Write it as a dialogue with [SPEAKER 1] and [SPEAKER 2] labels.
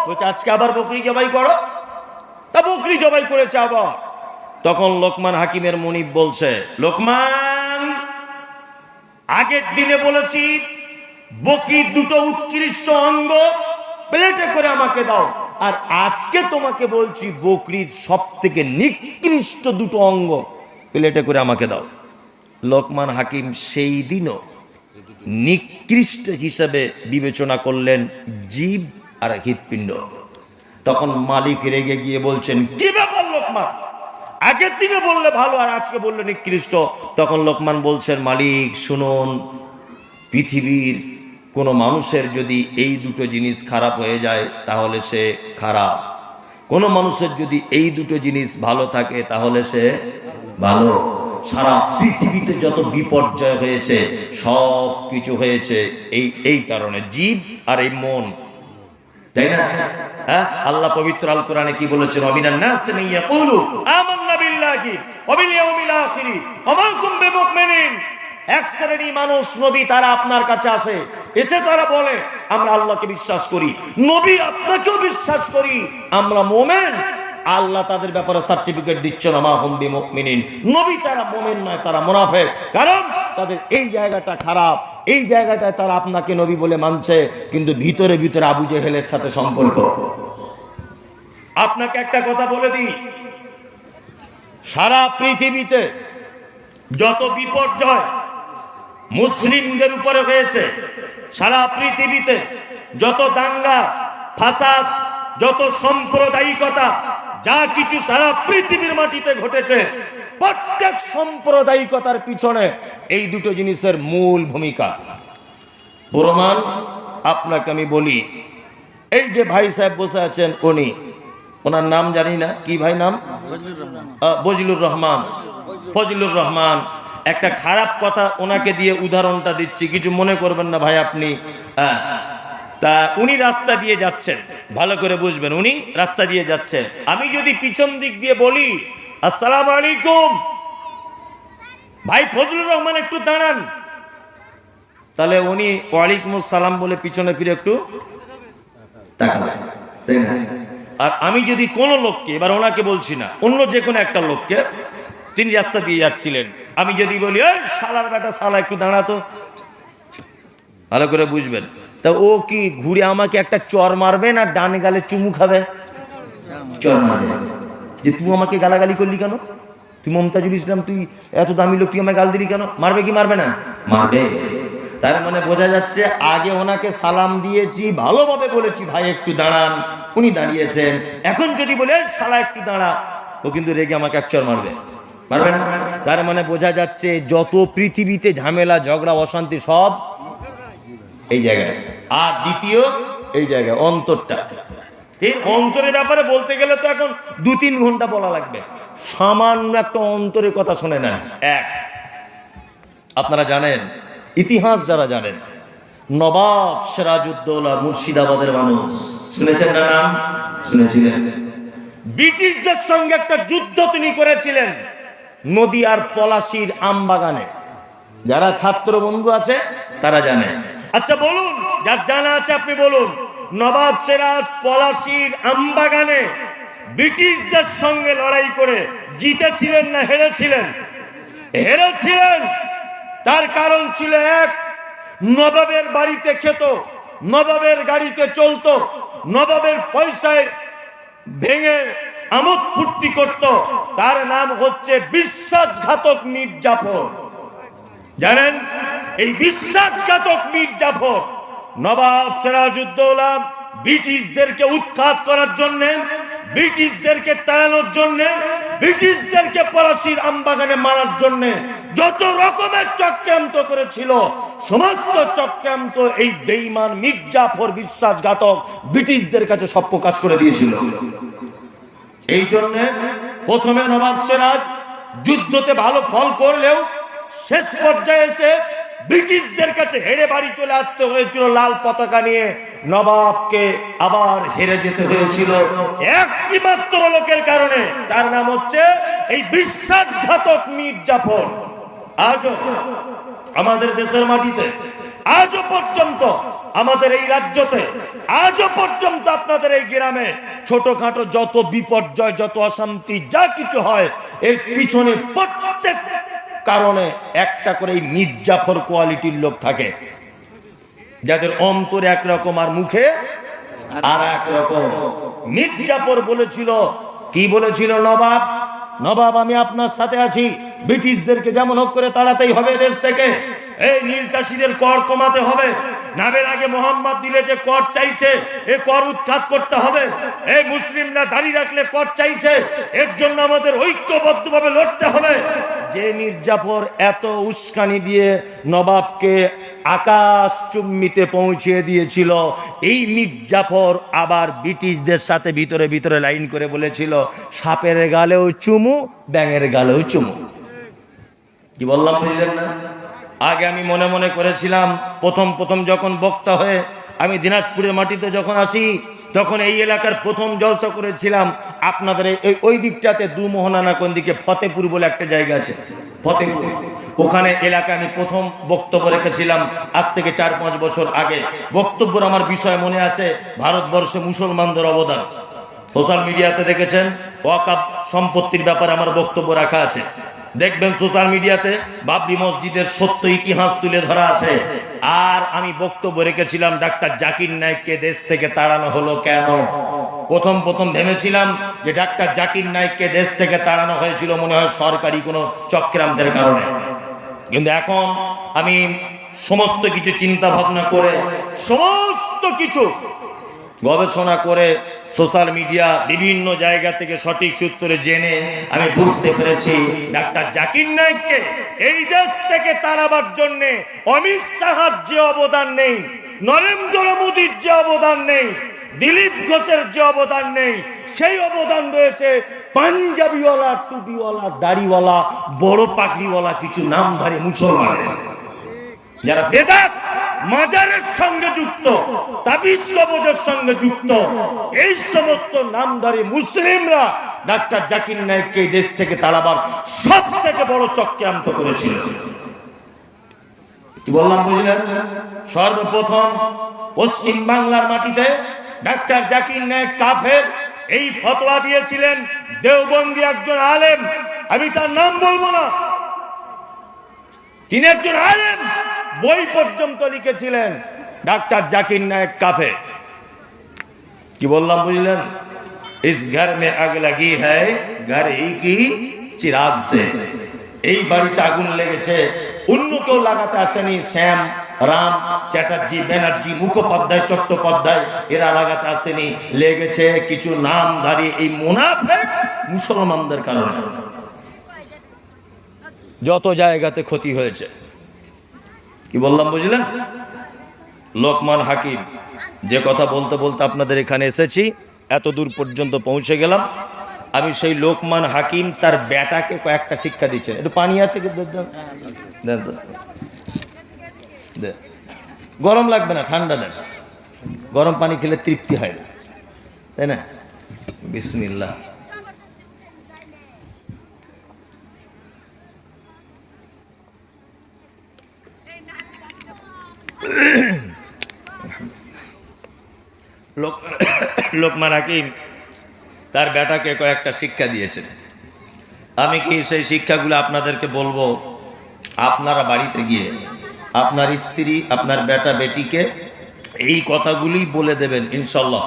[SPEAKER 1] বলছে আজকে আবার বকরি জবাই করো। তা বকরি জবাই করেছে আবার। তখন লোকমান হাকিমের মুনিব বলছে, লোকমান, আগের দিনে বলেছি বকরির দুটো উৎকৃষ্ট অঙ্গ প্লেটে করে আমাকে দাও, আর আজকে তোমাকে বলছি বকরির সব থেকে নিকৃষ্ট দুটো অঙ্গ প্লেটে করে আমাকে দাও। লোকমান হাকিম সেই দিনও নিকৃষ্ট হিসেবে বিবেচনা করলেন জীব আর হৃৎপিণ্ড। তখন মালিক রেগে গিয়ে বলছেন, কি ব্যাপার লোকমান, আগের দিনে বললে ভালো আর আজকে বললে নিকৃষ্ট। তখন লোকমান বলছেন, মালিক শুনুন, পৃথিবীর কোনো মানুষের যদি এই দুটো জিনিস খারাপ হয়ে যায় তাহলে সে খারাপ, কোনো মানুষের যদি এই দুটো জিনিস ভালো থাকে তাহলে সে ভালো। সারা পৃথিবীতে যত বিপর্যয় হয়েছে সব কিছু হয়েছে এই কারণে, জীব আর এই মন, তাই না? হ্যাঁ, আল্লাহ পবিত্র আল কোরআনে কি বলেছেন, অমিনান নাস মান ইয়াকুলু আমান্না বিল্লাহি ওয়া বিল ইয়াউমিল আখির ওয়া মা কুম বিমুমিনিন। এক শ্রেণী মানুষ নবী তারা আপনার কাছে আসে, এসে তারা বলে আমরা আল্লাহকে বিশ্বাস করি, নবী আপনাকেও বিশ্বাস করি, আমরা মুমিন। আল্লাহ তাদের ব্যাপারে সার্টিফিকেট দিচ্ছে না, মা হুম বিমুমিনিন, নবী তারা মুমিন নয়, তারা মুনাফিক। কারণ তাদের এই জায়গাটা খারাপ, এই জায়গাটায় তারা আপনাকে নবী বলে মানছে, কিন্তু ভিতরে ভিতরে আবু জেহেলের সাথে সম্পর্ক। আপনাকে একটা কথা বলে দিই, সারা পৃথিবীতে যত বিপর্যয় মুসলিমদের উপরে হয়েছে, সারা পৃথিবীতে যত দাঙ্গা ফাসাদ, যত সাম্প্রদায়িকতা, যা কিছু সারা পৃথিবীর মাটিতে ঘটেছে, প্রত্যেক সাম্প্রদায়িকতার পিছনে এই দুটো জিনিসের মূল ভূমিকা। প্রমাণ আপনাকে আমি বলি, এই যে ভাই সাহেব বসে আছেন, উনি, ওনার নাম জানি না, কি ভাই নাম? বজলুর রহমান। ফজলুর রহমান। একটা খারাপ কথা ওনাকে দিয়ে উদাহরণটা দিচ্ছি, কিছু মনে করবেন না ভাই আপনি। তা উনি রাস্তা দিয়ে যাচ্ছেন, ভালো করে বুঝবেন, উনি রাস্তা দিয়ে যাচ্ছেন। আমি যদি পিছন দিক দিয়ে বলি আসসালামু আলাইকুম, ভাই ফজলুর রহমান একটু দাঁড়ান, তাহলে উনি ওয়ালাইকুম আসসালাম বলে পিছনে ফিরে একটু তাকাবেন, তাই না? আর আমি যদি কোনো লোককে, এবার ওনাকে বলছি না, অন্য যে কোনো একটা লোককে, তিনি রাস্তা দিয়ে যাচ্ছিলেন, আমি যদি বলি এই শালার বেটা, শালা একটু দাঁড়াতো, ভালো করে বুঝবেন, তা ও কি ঘুরে আমাকে একটা চর মারবে না ডান গালে চুমু খাবে? চর মারবে। যে তুই আমাকে গালাগালি করলি কেন, তুই মমতাজুল ইসলাম, তুই এত দামি লোক, তুই আমায় গাল দিলি কেন? মারবে কি মারবে না? মারবে। তার মানে বোঝা যাচ্ছে আগে ওনাকে সালাম দিয়েছি, ভালোভাবে বলেছি ভাই একটু দাঁড়ান, উনি দাঁড়িয়েছেন। এখন যদি বলে শালা একটু দাঁড়া, ও কিন্তু রেগে আমাকে এক চর মারবে, মারবে না? তার মানে বোঝা যাচ্ছে যত পৃথিবীতে ঝামেলা, ঝগড়া, অশান্তি সব এই জায়গায়। আর দ্বিতীয় এই জায়গায় অন্তরটা, এই অন্তরের ব্যাপারে বলতে গেলে তো এখন 2-3 ঘন্টা বলা লাগবে। সামান্য একটা অন্তরের কথা শুনে নেন। এক, আপনারা জানেন, ইতিহাস যারা জানেন, নবাব সিরাজউদ্দৌলা মুর্শিদাবাদের মানুষ, শুনেছেন না নাম? শুনেছিলেন। ব্রিটিশদের সঙ্গে একটা যুদ্ধ তিনি করেছিলেন নদিয়ার পলাশীর আমবাগানে। যারা ছাত্র বন্ধু আছে তারা জানে। আচ্ছা বলুন, যার জানা আছে আপনি বলুন, নবাব সিরাজ পলাশীর আমবাগানে ব্রিটিশদের সঙ্গে লড়াই করে জিতেছিলেন না হেরেছিলেন? হেরেছিলেন। তার কারণ ছিল এক, নবাবের বাড়িতে খেত, নবাবের গাড়িতে চলতো, নবাবের পয়সায় ভেঙে আমোদ ফুর্তি করত। তার নাম হচ্ছে বিশ্বাসঘাতক মীর জাফর। জানেন, এই বিশ্বাসঘাতক মীর জাফর নবাব সিরাজউদ্দৌলা ব্রিটিশদেরকে উৎখাত করার জন্য, ব্রিটিশদেরকে তাড়ানোর জন্য, ব্রিটিশদেরকে পলাশীর আমবাগানে মারার জন্য যত রকমের চক্রান্ত করেছিল, সমস্ত চক্রান্ত এই বেঈমান মীর জাফর বিশ্বাসঘাতক ব্রিটিশদের কাছে সব প্রকাশ করে দিয়েছিল। এই জন্য প্রথমে নবাব সিরাজ যুদ্ধতে ভালো ফল করলেও শেষ পর্যায়ে এসে ব্রিটিশদের কাছে হেরে বাড়ি চলে আসতে হয়েছিল লাল পতাকা নিয়ে। নবাবকে আবার হেরে যেতে হয়েছিল একটি মাত্র লোকের কারণে, তার নাম হচ্ছে এই বিশ্বাসঘাতক মীর জাফর। আজও আমাদের দেশের মাটিতে আজও পর্যন্ত আমাদের এই রাজ্যতে, আজও পর্যন্ত আপনাদের এই গ্রামে ছোটখাটো যত বিপর্যয়, যত অশান্তি, যা কিছু হয়, এর পিছনে প্রত্যেক কারণে একটা করে এই মির্জাফর কোয়ালিটির লোক থাকে, যাদের অন্তরে একরকম আর মুখে আর একরকম। মির্জাফর বলেছিল, কি বলেছিল? নবাব, নবাব আমি আপনার সাথে আছি, ব্রিটিশদেরকে যেমন হোক করে তাড়াতেই হবে দেশ থেকে, এই নীল চাষীদের কর কমাতে হবে, নামের আগে মোহাম্মদ দিলে যে কর চাইছে এ কর উৎখাত করতে হবে, এই মুসলিমরা দাঁড়িয়ে রাখলে কর চাইছে, এর জন্য আমাদের ঐক্যবদ্ধভাবে লড়তে হবে। যে মির্জাফর এত উস্কানি দিয়ে নবাবকে আকাশ চুম্মিতে পৌঁছিয়ে দিয়েছিল, এই মির্জাফর আবার ব্রিটিশদের সাথে ভিতরে ভিতরে লাইন করে বলেছিল, সাপের গালেও চুমু, ব্যাঙের গালেও চুমু। কি বললাম বুঝলেন না? আগে আমি মনে মনে করেছিলাম, প্রথম যখন বক্তা হয়ে আমি দিনাজপুরের মাটিতে যখন আসি, তখন এই এলাকার প্রথম জলসা করেছিলাম আপনাদের ওই দিকটাতে, দুমোহনা না কোন দিকে, ফতেপুর বলে একটা জায়গা আছে, ফতেপুর, ওখানে এলাকায় আমি প্রথম বক্তব্য রেখেছিলাম আজ থেকে 4-5 বছর আগে। বক্তব্যের আমার বিষয় মনে আছে, ভারতবর্ষে মুসলমানদের অবদান। সোশ্যাল মিডিয়াতে দেখেছেন, ওয়াকফ সম্পত্তির ব্যাপারে আমার বক্তব্য রাখা আছে, দেখবেন সোশ্যাল মিডিয়াতে বাবরি মসজিদের সত্য ইতিহাস তুলে ধরা আছে। আর আমি বক্তব্য রেখেছিলাম, ডাক্তার জাকির নায়েককে দেশ থেকে তাড়ানো হলো কেন? প্রথম ভেবেছিলাম যে ডাক্তার জাকির নায়েককে দেশ থেকে তাড়ানো হয়েছিল মনে হয় সরকারি কোনো চক্রান্তের কারণে, কিন্তু এখন আমি সমস্ত কিছু চিন্তা ভাবনা করে, সমস্ত কিছু গবেষণা করে, সোশ্যাল মিডিয়া বিভিন্ন জায়গা থেকে সঠিক সূত্রে জেনে আমি বুঝতে পেরেছি, ডাক্তার জাকির নায়েককে এই দেশ থেকে তাড়াবার জন্য অমিত শাহর যে অবদান নেই, নরেন্দ্র মোদীর যে অবদান নেই, দিলীপ ঘোষের যে অবদান নেই, সেই অবদান রয়েছে পাঞ্জাবিওয়ালা, টুপিওয়ালা, দাড়িওয়ালা, বড় পাগড়িওয়ালা কিছু নামধারী মুসলমানের, যারা বেদাত মাজারের সঙ্গে যুক্ত, তাবিজ কবজের সঙ্গে যুক্ত। এই সমস্ত নামধারী মুসলিমরা ডাক্তার জাকির নায়েককে দেশ থেকে তাড়াবার সব থেকে বড় চক্রান্ত করেছিল। কি বললাম বুঝলেন? সর্বপ্রথম পশ্চিম বাংলার মাটিতে ডাক্তার জাকির নায়েক কাফের, এই ফতোয়া দিয়েছিলেন দেওবন্দি একজন আলেম, আমি তার নাম বলবো না, তিনি একজন আলেম, বই পর্যন্ত লিখেছিলেন ডাক্তার জাকির নায়েক কাফের। কি বললাম বুঝলেন? ইস ঘর মে আগ লাগি হ্যায় ঘর হি কি চিরাগ সে, এই বাড়িতে আগুন লেগেছে, অন্য কেউ লাগাতে আসেনি, শ্যাম, রাম, চ্যাটার্জি, ব্যানার্জি, মুখোপাধ্যায়, চট্টোপাধ্যায় এরা লাগাতে আসেনি, লেগেছে কিছু নামধারী এই মুনাফিক মুসলমানদের কারণে। যত জায়গাতে ক্ষতি হয়েছে। কি বললাম বুঝলেন? লোকমান হাকিম, যে কথা বলতে বলতে আপনাদের এখানে এসেছি, এত দূর পর্যন্ত পৌঁছে গেলাম, আমি সেই লোকমান হাকিম তার বেটাকে কয়েকটা শিক্ষা দিচ্ছেন। একটু পানি আছে কি? দেন তো, গরম লাগবে না, ঠান্ডা দেন, গরম পানি খেলে তৃপ্তি হয় না, তাই না? বিসমিল্লাহ। লোকমান হাকিম তার বেটাকে কয়েকটা শিক্ষা দিয়েছেন। আমি কি সেই শিক্ষাগুলো আপনাদেরকে বলবো? আপনারা বাড়িতে গিয়ে আপনার স্ত্রী, আপনার বেটা বেটিকে এই কথাগুলি বলে দেবেন ইনশাল্লাহ।